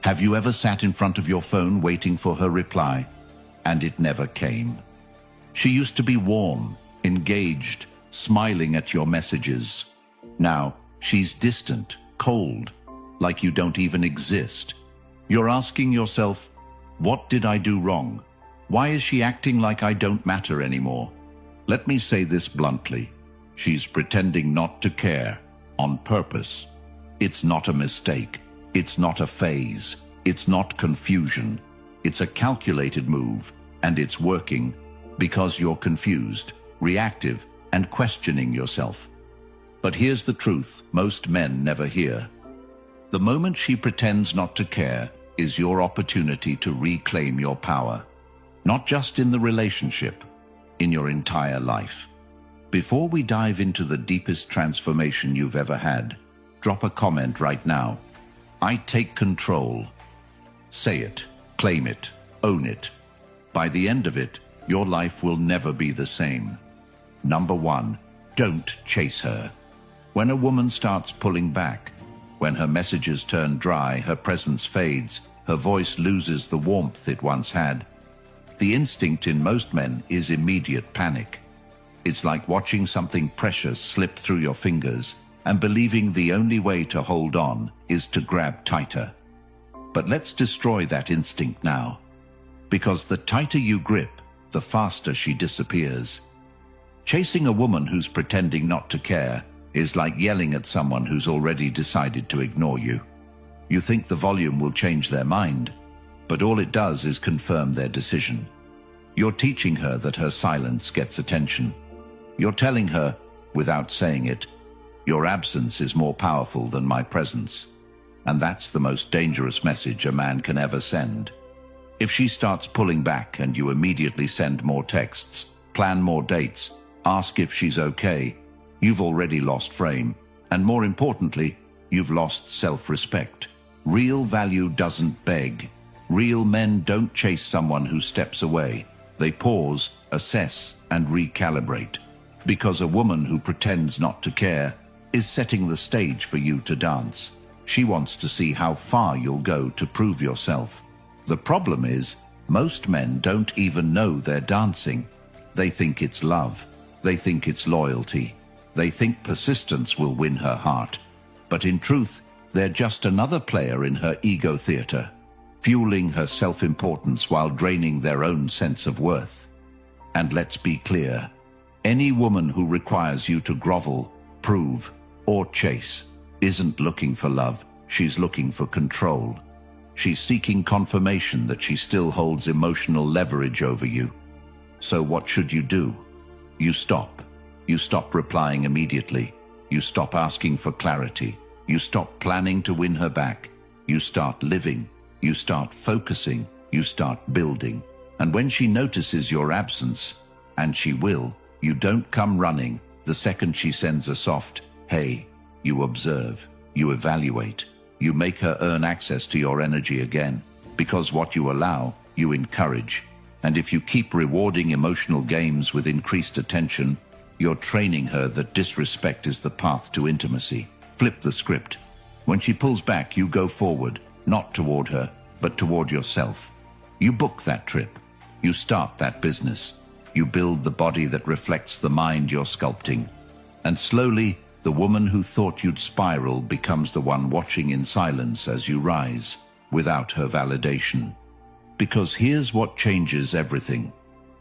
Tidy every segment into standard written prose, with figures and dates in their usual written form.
Have you ever sat in front of your phone waiting for her reply, and it never came? She used to be warm, engaged, smiling at your messages. Now, she's distant, cold, like you don't even exist. You're asking yourself, what did I do wrong? Why is she acting like I don't matter anymore? Let me say this bluntly. She's pretending not to care, on purpose. It's not a mistake. It's not a phase. It's not confusion. It's a calculated move, and it's working because you're confused, reactive, and questioning yourself. But here's the truth most men never hear. The moment she pretends not to care is your opportunity to reclaim your power, not just in the relationship, in your entire life. Before we dive into the deepest transformation you've ever had, drop a comment right now. I take control. Say it, claim it, own it. By the end of it, your life will never be the same. Number 1, don't chase her. When a woman starts pulling back, when her messages turn dry, her presence fades, her voice loses the warmth it once had, the instinct in most men is immediate panic. It's like watching something precious slip through your fingers and believing the only way to hold on is to grab tighter. But let's destroy that instinct now, because the tighter you grip, the faster she disappears. Chasing a woman who's pretending not to care is like yelling at someone who's already decided to ignore you. You think the volume will change their mind, but all it does is confirm their decision. You're teaching her that her silence gets attention. You're telling her, without saying it, your absence is more powerful than my presence. And that's the most dangerous message a man can ever send. If she starts pulling back and you immediately send more texts, plan more dates, ask if she's okay, you've already lost frame. And more importantly, you've lost self-respect. Real value doesn't beg. Real men don't chase someone who steps away. They pause, assess, and recalibrate. Because a woman who pretends not to care is setting the stage for you to dance. She wants to see how far you'll go to prove yourself. The problem is, most men don't even know they're dancing. They think it's love. They think it's loyalty. They think persistence will win her heart. But in truth, they're just another player in her ego theater, fueling her self-importance while draining their own sense of worth. And let's be clear, any woman who requires you to grovel, prove, or chase isn't looking for love, she's looking for control. She's seeking confirmation that she still holds emotional leverage over you. So what should you do? You stop. You stop replying immediately. You stop asking for clarity. You stop planning to win her back. You start living. You start focusing. You start building. And when she notices your absence, and she will, you don't come running the second she sends a soft, hey. You observe. You evaluate. You make her earn access to your energy again, because what you allow, you encourage. And if you keep rewarding emotional games with increased attention, you're training her that disrespect is the path to intimacy. Flip the script. When she pulls back, you go forward, not toward her, but toward yourself. You book that trip. You start that business. You build the body that reflects the mind you're sculpting. And slowly, the woman who thought you'd spiral becomes the one watching in silence as you rise, without her validation. Because here's what changes everything.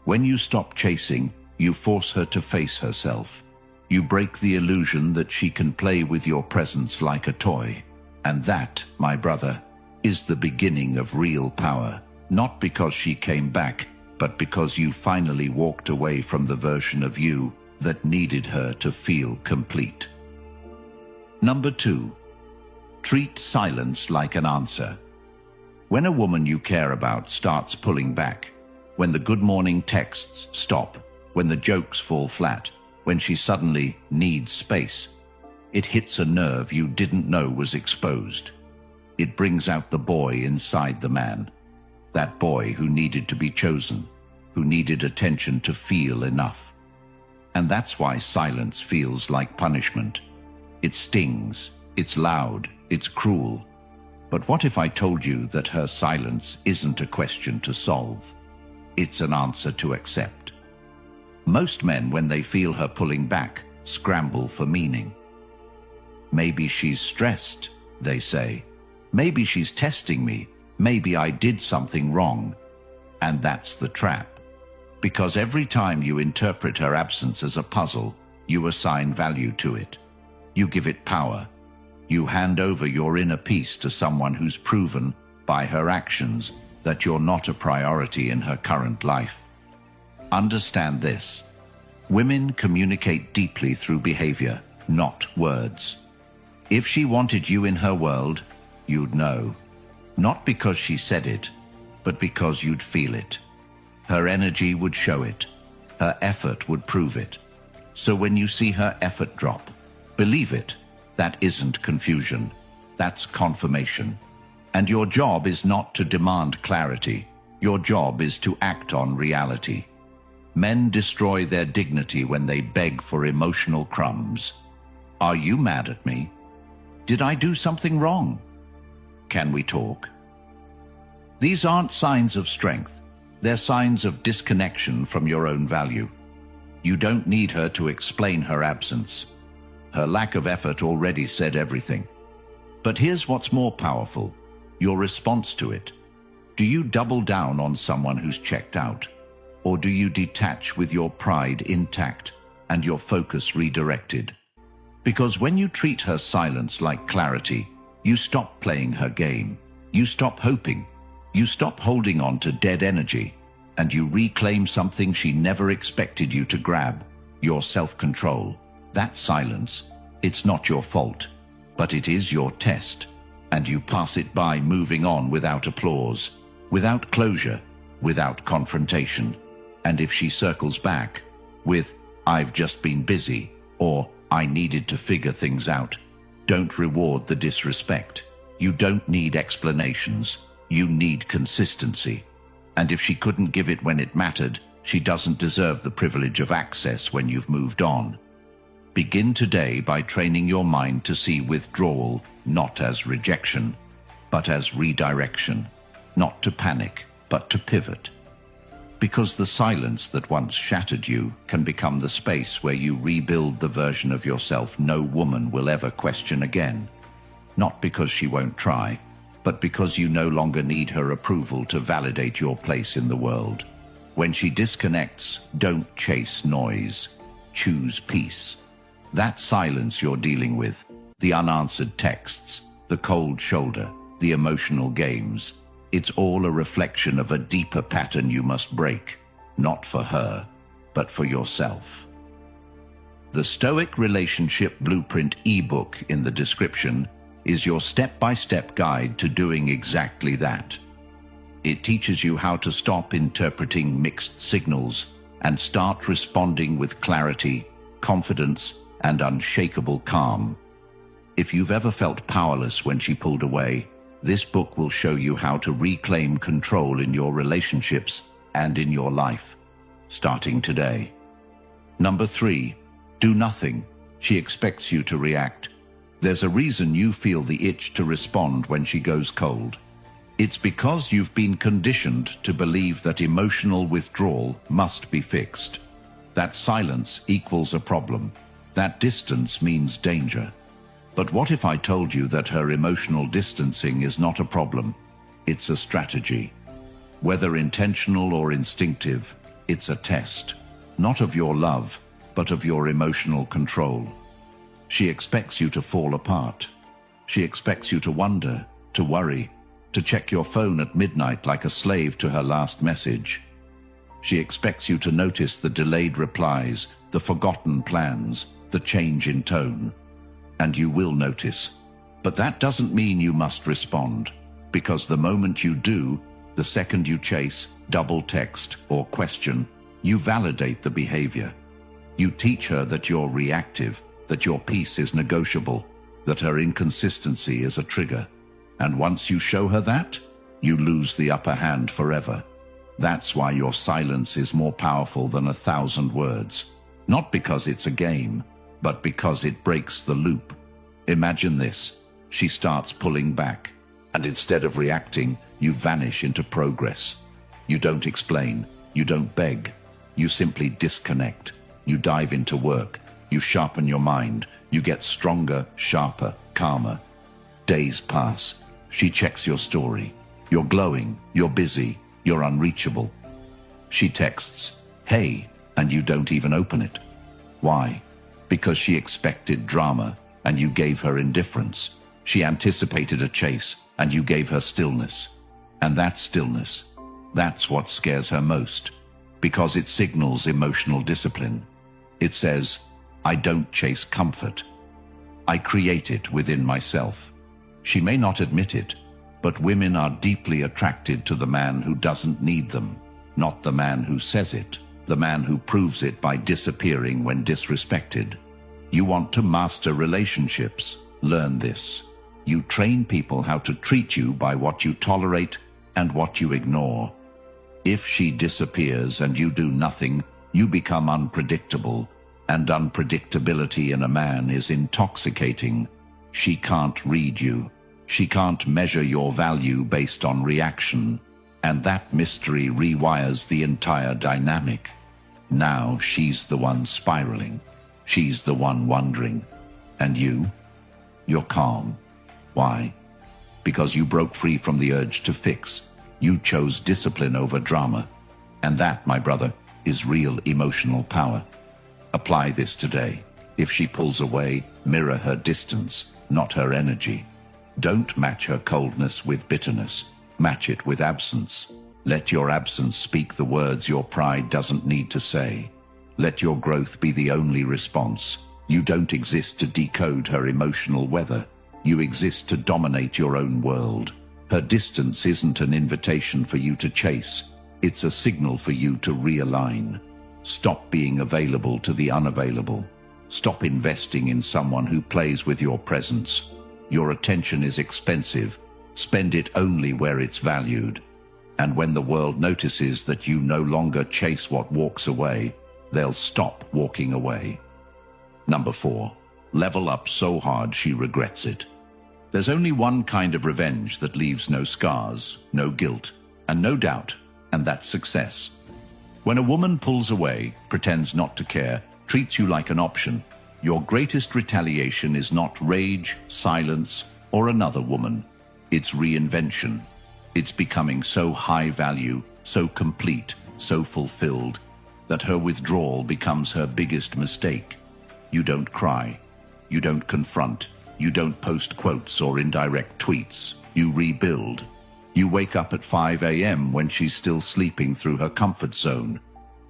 When you stop chasing, you force her to face herself. You break the illusion that she can play with your presence like a toy. And that, my brother, is the beginning of real power. Not because she came back, but because you finally walked away from the version of you that needed her to feel complete. Number 2, treat silence like an answer. When a woman you care about starts pulling back, when the good morning texts stop, when the jokes fall flat, when she suddenly needs space, it hits a nerve you didn't know was exposed. It brings out the boy inside the man, that boy who needed to be chosen, who needed attention to feel enough. And that's why silence feels like punishment. It stings, it's loud, it's cruel. But what if I told you that her silence isn't a question to solve? It's an answer to accept. Most men, when they feel her pulling back, scramble for meaning. Maybe she's stressed, they say. Maybe she's testing me. Maybe I did something wrong. And that's the trap. Because every time you interpret her absence as a puzzle, you assign value to it. You give it power. You hand over your inner peace to someone who's proven, by her actions, that you're not a priority in her current life. Understand this. Women communicate deeply through behavior, not words. If she wanted you in her world, you'd know. Not because she said it, but because you'd feel it. Her energy would show it. Her effort would prove it. So when you see her effort drop, believe it. That isn't confusion. That's confirmation. And your job is not to demand clarity. Your job is to act on reality. Men destroy their dignity when they beg for emotional crumbs. Are you mad at me? Did I do something wrong? Can we talk? These aren't signs of strength. They're signs of disconnection from your own value. You don't need her to explain her absence. Her lack of effort already said everything. But here's what's more powerful: your response to it. Do you double down on someone who's checked out? Or do you detach with your pride intact and your focus redirected? Because when you treat her silence like clarity, you stop playing her game. You stop hoping. You stop holding on to dead energy, and you reclaim something she never expected you to grab: your self-control. That silence, it's not your fault, but it is your test, and you pass it by, moving on without applause, without closure, without confrontation. And if she circles back with, "I've just been busy," or "I needed to figure things out," don't reward the disrespect. You don't need explanations. You need consistency. And if she couldn't give it when it mattered, she doesn't deserve the privilege of access when you've moved on. Begin today by training your mind to see withdrawal not as rejection, but as redirection. Not to panic, but to pivot. Because the silence that once shattered you can become the space where you rebuild the version of yourself no woman will ever question again. Not because she won't try, but because you no longer need her approval to validate your place in the world. When she disconnects, don't chase noise. Choose peace. That silence you're dealing with, the unanswered texts, the cold shoulder, the emotional games, it's all a reflection of a deeper pattern you must break, not for her, but for yourself. The Stoic Relationship Blueprint ebook in the description is your step-by-step guide to doing exactly that. It teaches you how to stop interpreting mixed signals and start responding with clarity, confidence, and unshakable calm. If you've ever felt powerless when she pulled away, this book will show you how to reclaim control in your relationships and in your life, starting today. Number 3, do nothing. She expects you to react. There's a reason you feel the itch to respond when she goes cold. It's because you've been conditioned to believe that emotional withdrawal must be fixed. That silence equals a problem. That distance means danger. But what if I told you that her emotional distancing is not a problem? It's a strategy. Whether intentional or instinctive, it's a test, not of your love, but of your emotional control. She expects you to fall apart. She expects you to wonder, to worry, to check your phone at midnight like a slave to her last message. She expects you to notice the delayed replies, the forgotten plans, the change in tone. And you will notice. But that doesn't mean you must respond, because the moment you do, the second you chase, double text, or question, you validate the behavior. You teach her that you're reactive, that your peace is negotiable, that her inconsistency is a trigger. And once you show her that, you lose the upper hand forever. That's why your silence is more powerful than 1,000 words. Not because it's a game, but because it breaks the loop. Imagine this. She starts pulling back. And instead of reacting, you vanish into progress. You don't explain, you don't beg, you simply disconnect. You dive into work, you sharpen your mind, you get stronger, sharper, calmer. Days pass, she checks your story. You're glowing, you're busy, you're unreachable. She texts, "Hey," and you don't even open it. Why? Because she expected drama, and you gave her indifference. She anticipated a chase, and you gave her stillness. And that stillness, that's what scares her most, because it signals emotional discipline. It says, "I don't chase comfort. I create it within myself." She may not admit it, but women are deeply attracted to the man who doesn't need them, not the man who says it, the man who proves it by disappearing when disrespected. You want to master relationships? Learn this. You train people how to treat you by what you tolerate and what you ignore. If she disappears and you do nothing, you become unpredictable, and unpredictability in a man is intoxicating. She can't read you. She can't measure your value based on reaction, and that mystery rewires the entire dynamic. Now she's the one spiraling. She's the one wondering. And you? You're calm. Why? Because you broke free from the urge to fix. You chose discipline over drama. And that, my brother, is real emotional power. Apply this today. If she pulls away, mirror her distance, not her energy. Don't match her coldness with bitterness. Match it with absence. Let your absence speak the words your pride doesn't need to say. Let your growth be the only response. You don't exist to decode her emotional weather. You exist to dominate your own world. Her distance isn't an invitation for you to chase. It's a signal for you to realign. Stop being available to the unavailable. Stop investing in someone who plays with your presence. Your attention is expensive. Spend it only where it's valued. And when the world notices that you no longer chase what walks away, they'll stop walking away. Number 4. Level up so hard she regrets it. There's only one kind of revenge that leaves no scars, no guilt, and no doubt, and that's success. When a woman pulls away, pretends not to care, treats you like an option, your greatest retaliation is not rage, silence, or another woman. It's reinvention. It's becoming so high value, so complete, so fulfilled, that her withdrawal becomes her biggest mistake. You don't cry. You don't confront. You don't post quotes or indirect tweets. You rebuild. You wake up at 5 a.m. when she's still sleeping through her comfort zone.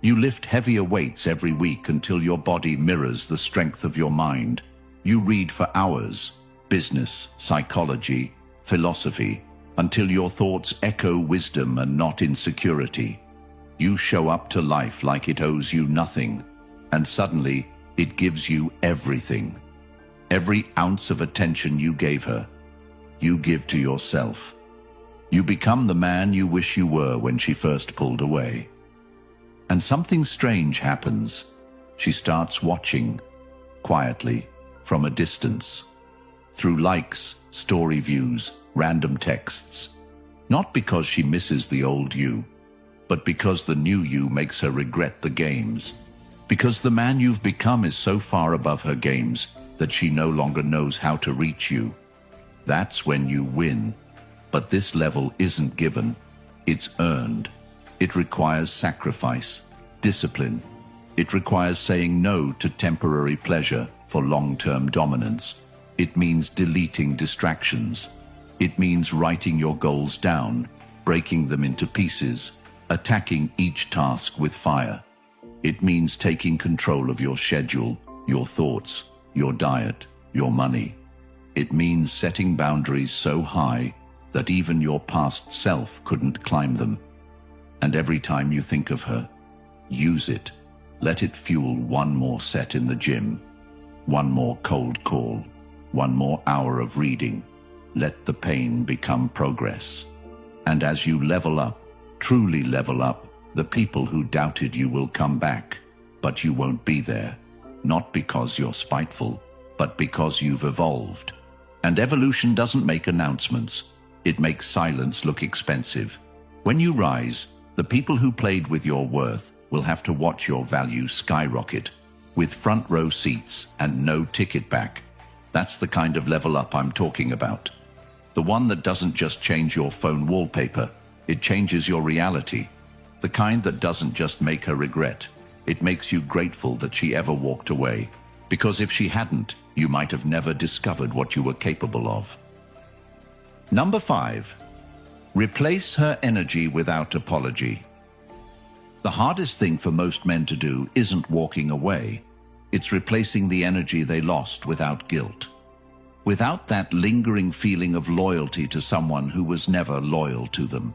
You lift heavier weights every week until your body mirrors the strength of your mind. You read for hours, business, psychology, philosophy, until your thoughts echo wisdom and not insecurity. You show up to life like it owes you nothing, and suddenly it gives you everything. Every ounce of attention you gave her, you give to yourself. You become the man you wish you were when she first pulled away. And something strange happens. She starts watching, quietly, from a distance, through likes, story views, random texts. Not because she misses the old you, but because the new you makes her regret the games. Because the man you've become is so far above her games that she no longer knows how to reach you. That's when you win. But this level isn't given, it's earned. It requires sacrifice, discipline. It requires saying no to temporary pleasure for long-term dominance. It means deleting distractions. It means writing your goals down, breaking them into pieces, attacking each task with fire. It means taking control of your schedule, your thoughts, your diet, your money. It means setting boundaries so high that even your past self couldn't climb them. And every time you think of her, use it. Let it fuel one more set in the gym, one more cold call, one more hour of reading. Let the pain become progress. And as you level up, truly level up, the people who doubted you will come back, but you won't be there. Not because you're spiteful, but because you've evolved. And evolution doesn't make announcements. It makes silence look expensive. When you rise, the people who played with your worth will have to watch your value skyrocket, with front row seats and no ticket back. That's the kind of level up I'm talking about. The one that doesn't just change your phone wallpaper, it changes your reality. The kind that doesn't just make her regret, it makes you grateful that she ever walked away. Because if she hadn't, you might have never discovered what you were capable of. Number 5. Replace her energy without apology. The hardest thing for most men to do isn't walking away. It's replacing the energy they lost without guilt. Without that lingering feeling of loyalty to someone who was never loyal to them.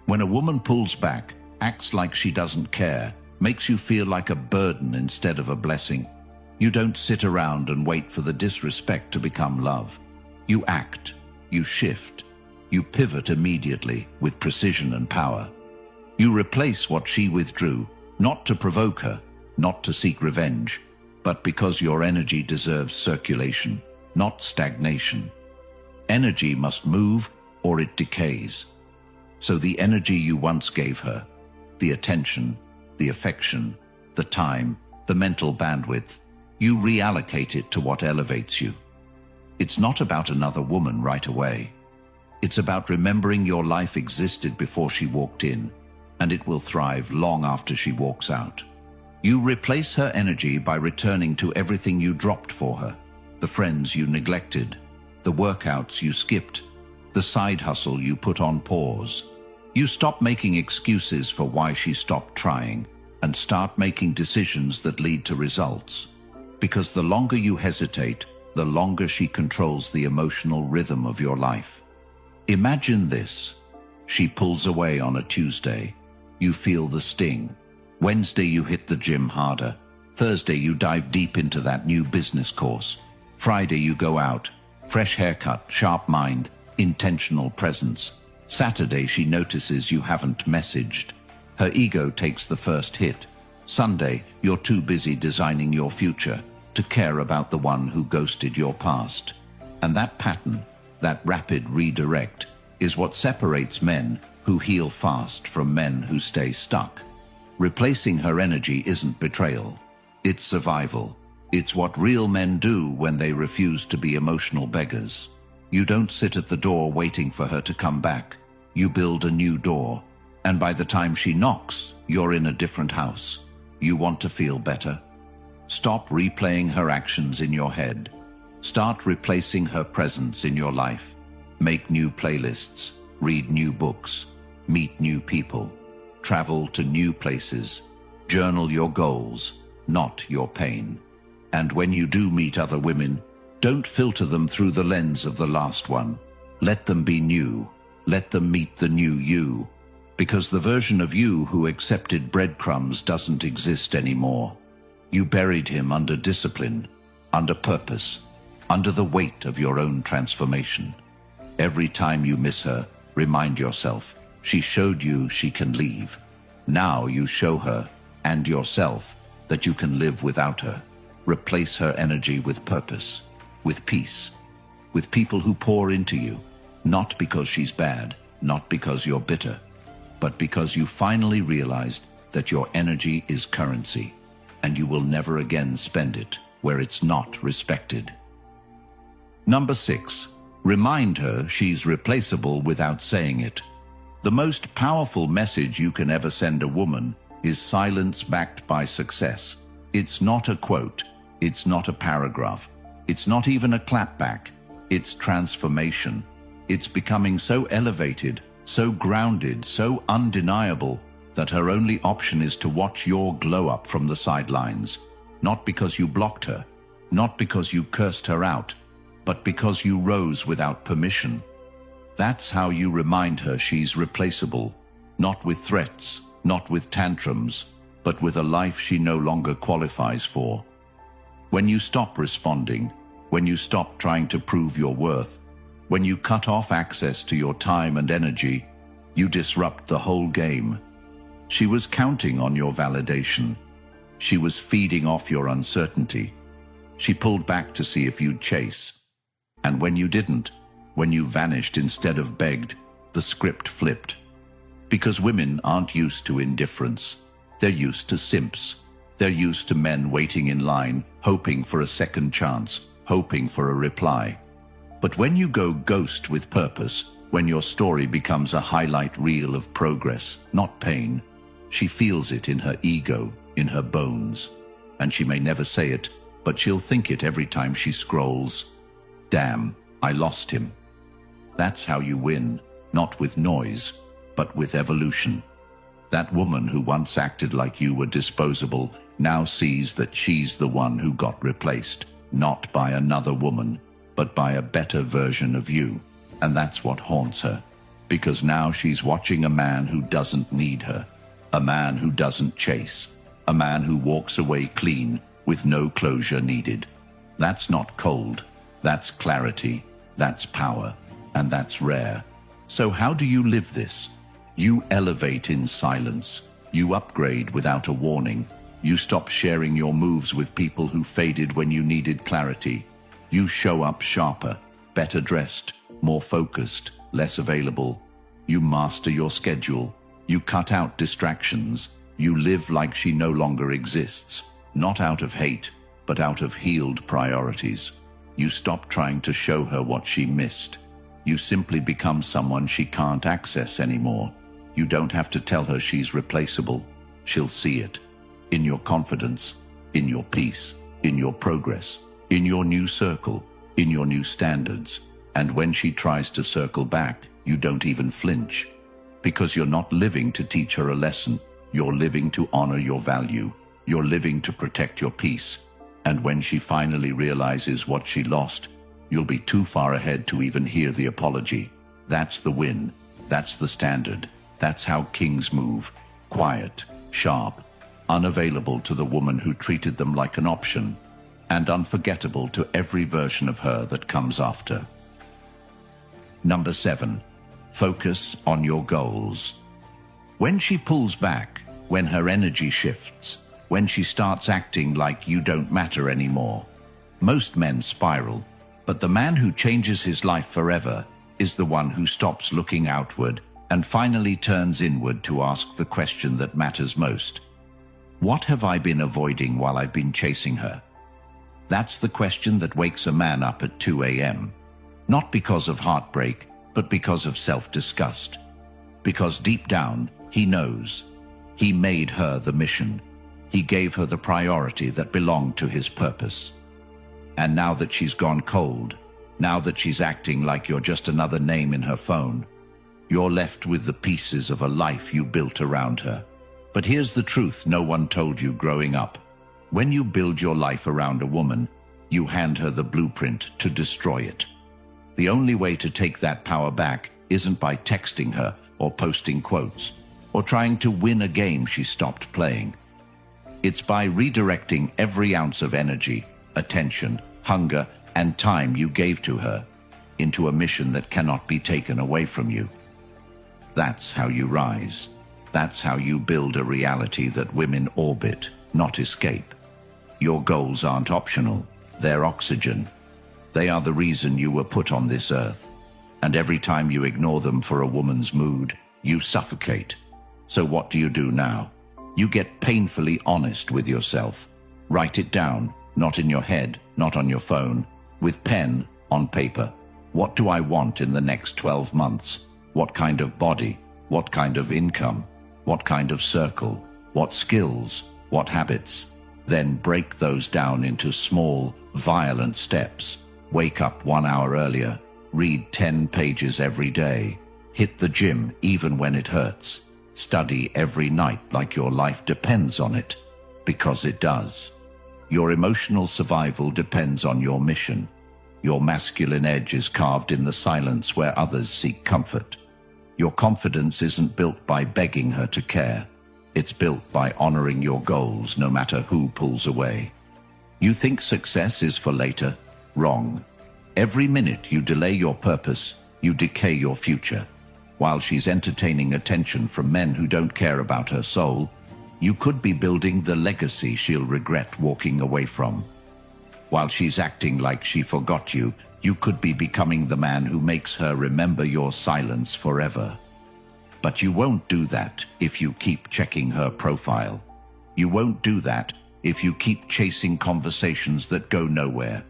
When a woman pulls back, acts like she doesn't care, makes you feel like a burden instead of a blessing, you don't sit around and wait for the disrespect to become love. You act, you shift, you pivot immediately with precision and power. You replace what she withdrew, not to provoke her, not to seek revenge, but because your energy deserves circulation, not stagnation. Energy must move or it decays. So the energy you once gave her, the attention, the affection, the time, the mental bandwidth, you reallocate it to what elevates you. It's not about another woman right away. It's about remembering your life existed before she walked in, and it will thrive long after she walks out. You replace her energy by returning to everything you dropped for her, the friends you neglected, the workouts you skipped, the side hustle you put on pause. You stop making excuses for why she stopped trying and start making decisions that lead to results. Because the longer you hesitate, the longer she controls the emotional rhythm of your life. Imagine this. She pulls away on a Tuesday. You feel the sting. Wednesday you hit the gym harder. Thursday you dive deep into that new business course. Friday you go out. Fresh haircut, sharp mind, intentional presence. Saturday she notices you haven't messaged. Her ego takes the first hit. Sunday you're too busy designing your future to care about the one who ghosted your past. And that pattern, that rapid redirect, is what separates men who heal fast from men who stay stuck. Replacing her energy isn't betrayal. It's survival. It's what real men do when they refuse to be emotional beggars. You don't sit at the door waiting for her to come back. You build a new door. And by the time she knocks, you're in a different house. You want to feel better? Stop replaying her actions in your head. Start replacing her presence in your life. Make new playlists, read new books, meet new people, travel to new places, journal your goals, not your pain. And when you do meet other women, don't filter them through the lens of the last one. Let them be new. Let them meet the new you. Because the version of you who accepted breadcrumbs doesn't exist anymore. You buried him under discipline, under purpose, under the weight of your own transformation. Every time you miss her, remind yourself, she showed you she can leave. Now you show her, and yourself, that you can live without her. Replace her energy with purpose, with peace, with people who pour into you, not because she's bad, not because you're bitter, but because you finally realized that your energy is currency, and you will never again spend it where it's not respected. Number 6. Remind her she's replaceable without saying it. The most powerful message you can ever send a woman is silence backed by success. It's not a quote. It's not a paragraph. It's not even a clapback. It's transformation. It's becoming so elevated, so grounded, so undeniable that her only option is to watch your glow up from the sidelines. Not because you blocked her, not because you cursed her out, but because you rose without permission. That's how you remind her she's replaceable, not with threats, not with tantrums, but with a life she no longer qualifies for. When you stop responding, when you stop trying to prove your worth, when you cut off access to your time and energy, you disrupt the whole game. She was counting on your validation. She was feeding off your uncertainty. She pulled back to see if you'd chase. And when you didn't, When you vanished instead of begged, the script flipped. Because women aren't used to indifference. They're used to simps. They're used to men waiting in line, hoping for a second chance, hoping for a reply. But when you go ghost with purpose, when your story becomes a highlight reel of progress, not pain, she feels it in her ego, in her bones. And she may never say it, but she'll think it every time she scrolls. Damn, I lost him. That's how you win, not with noise, but with evolution. That woman who once acted like you were disposable now sees that she's the one who got replaced, not by another woman, but by a better version of you. And that's what haunts her, because now she's watching a man who doesn't need her, a man who doesn't chase, a man who walks away clean with no closure needed. That's not cold, that's clarity, that's power, and that's rare. So how do you live this? You elevate in silence. You upgrade without a warning. You stop sharing your moves with people who faded when you needed clarity. You show up sharper, better dressed, more focused, less available. You master your schedule. You cut out distractions. You live like she no longer exists, not out of hate, but out of healed priorities. You stop trying to show her what she missed. You simply become someone she can't access anymore. You don't have to tell her she's replaceable. She'll see it. In your confidence, in your peace, in your progress, in your new circle, in your new standards. And when she tries to circle back, you don't even flinch. Because you're not living to teach her a lesson. You're living to honor your value. You're living to protect your peace. And when she finally realizes what she lost, you'll be too far ahead to even hear the apology. That's the win. That's the standard. That's how kings move. Quiet, sharp, unavailable to the woman who treated them like an option, and unforgettable to every version of her that comes after. Number 7. Focus on your goals. When she pulls back, when her energy shifts, when she starts acting like you don't matter anymore, most men spiral. But the man who changes his life forever is the one who stops looking outward and finally turns inward to ask the question that matters most. What have I been avoiding while I've been chasing her? That's the question that wakes a man up at 2 a.m. Not because of heartbreak, but because of self-disgust. Because deep down, he knows. He made her the mission. He gave her the priority that belonged to his purpose. And now that she's gone cold, now that she's acting like you're just another name in her phone, you're left with the pieces of a life you built around her. But here's the truth no one told you growing up. When you build your life around a woman, you hand her the blueprint to destroy it. The only way to take that power back isn't by texting her or posting quotes or trying to win a game she stopped playing. It's by redirecting every ounce of energy, attention, hunger, and time you gave to her into a mission that cannot be taken away from you. That's how you rise. That's how you build a reality that women orbit, not escape. Your goals aren't optional. They're oxygen. They are the reason you were put on this earth. And every time you ignore them for a woman's mood, you suffocate. So what do you do now? You get painfully honest with yourself. Write it down, not in your head, not on your phone, with pen, on paper. What do I want in the next 12 months? What kind of body? What kind of income? What kind of circle? What skills? What habits? Then break those down into small, violent steps. Wake up 1 hour earlier. Read 10 pages every day. Hit the gym even when it hurts. Study every night like your life depends on it. Because it does. Your emotional survival depends on your mission. Your masculine edge is carved in the silence where others seek comfort. Your confidence isn't built by begging her to care. It's built by honoring your goals no matter who pulls away. You think success is for later? Wrong. Every minute you delay your purpose, you decay your future. While she's entertaining attention from men who don't care about her soul, you could be building the legacy she'll regret walking away from. While she's acting like she forgot you, you could be becoming the man who makes her remember your silence forever. But you won't do that if you keep checking her profile. You won't do that if you keep chasing conversations that go nowhere.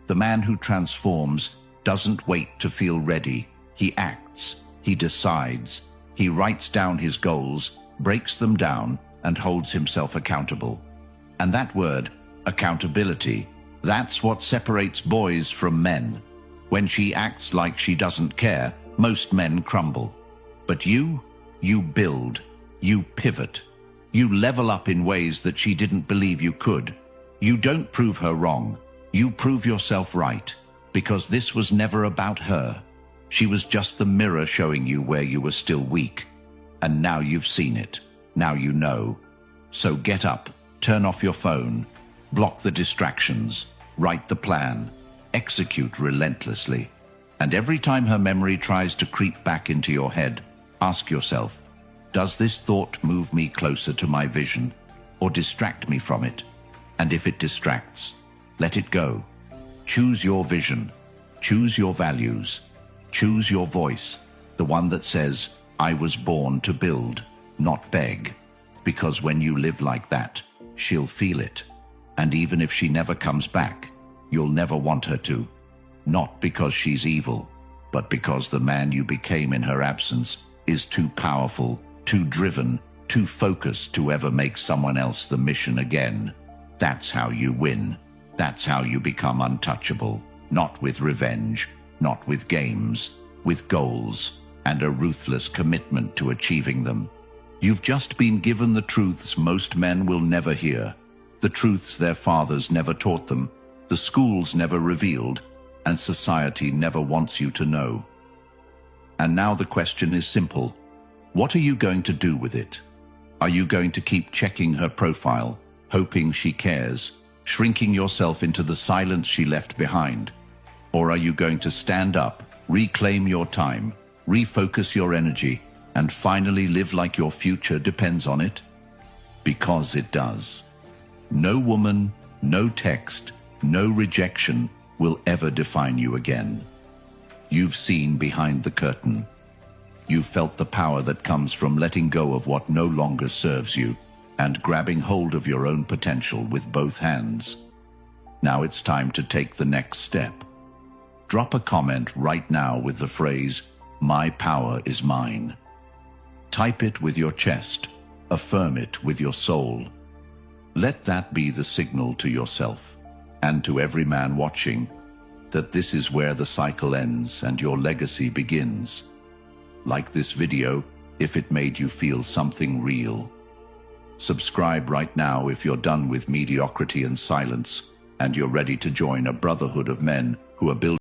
The man who transforms doesn't wait to feel ready. He acts, he decides, he writes down his goals, breaks them down, and holds himself accountable. And that word, accountability, that's what separates boys from men. When she acts like she doesn't care, most men crumble. But you build, you pivot, you level up in ways that she didn't believe you could. You don't prove her wrong, you prove yourself right, because this was never about her. She was just the mirror showing you where you were still weak. And now you've seen it. Now you know. So get up, turn off your phone, block the distractions, write the plan, execute relentlessly. And every time her memory tries to creep back into your head, ask yourself, does this thought move me closer to my vision or distract me from it? And if it distracts, let it go. Choose your vision, choose your values, choose your voice, the one that says, I was born to build, not beg. Because when you live like that, she'll feel it. And even if she never comes back, you'll never want her to. Not because she's evil, but because the man you became in her absence is too powerful, too driven, too focused to ever make someone else the mission again. That's how you win. That's how you become untouchable. Not with revenge, not with games, with goals, and a ruthless commitment to achieving them. You've just been given the truths most men will never hear, the truths their fathers never taught them, the schools never revealed, and society never wants you to know. And now the question is simple. What are you going to do with it? Are you going to keep checking her profile, hoping she cares, shrinking yourself into the silence she left behind? Or are you going to stand up, reclaim your time, refocus your energy, and finally live like your future depends on it? Because it does. No woman, no text, no rejection will ever define you again. You've seen behind the curtain. You've felt the power that comes from letting go of what no longer serves you and grabbing hold of your own potential with both hands. Now it's time to take the next step. Drop a comment right now with the phrase, "My power is mine." Type it with your chest. Affirm it with your soul. Let that be the signal to yourself and to every man watching that this is where the cycle ends and your legacy begins. Like this video if it made you feel something real. Subscribe right now if you're done with mediocrity and silence and you're ready to join a brotherhood of men who are building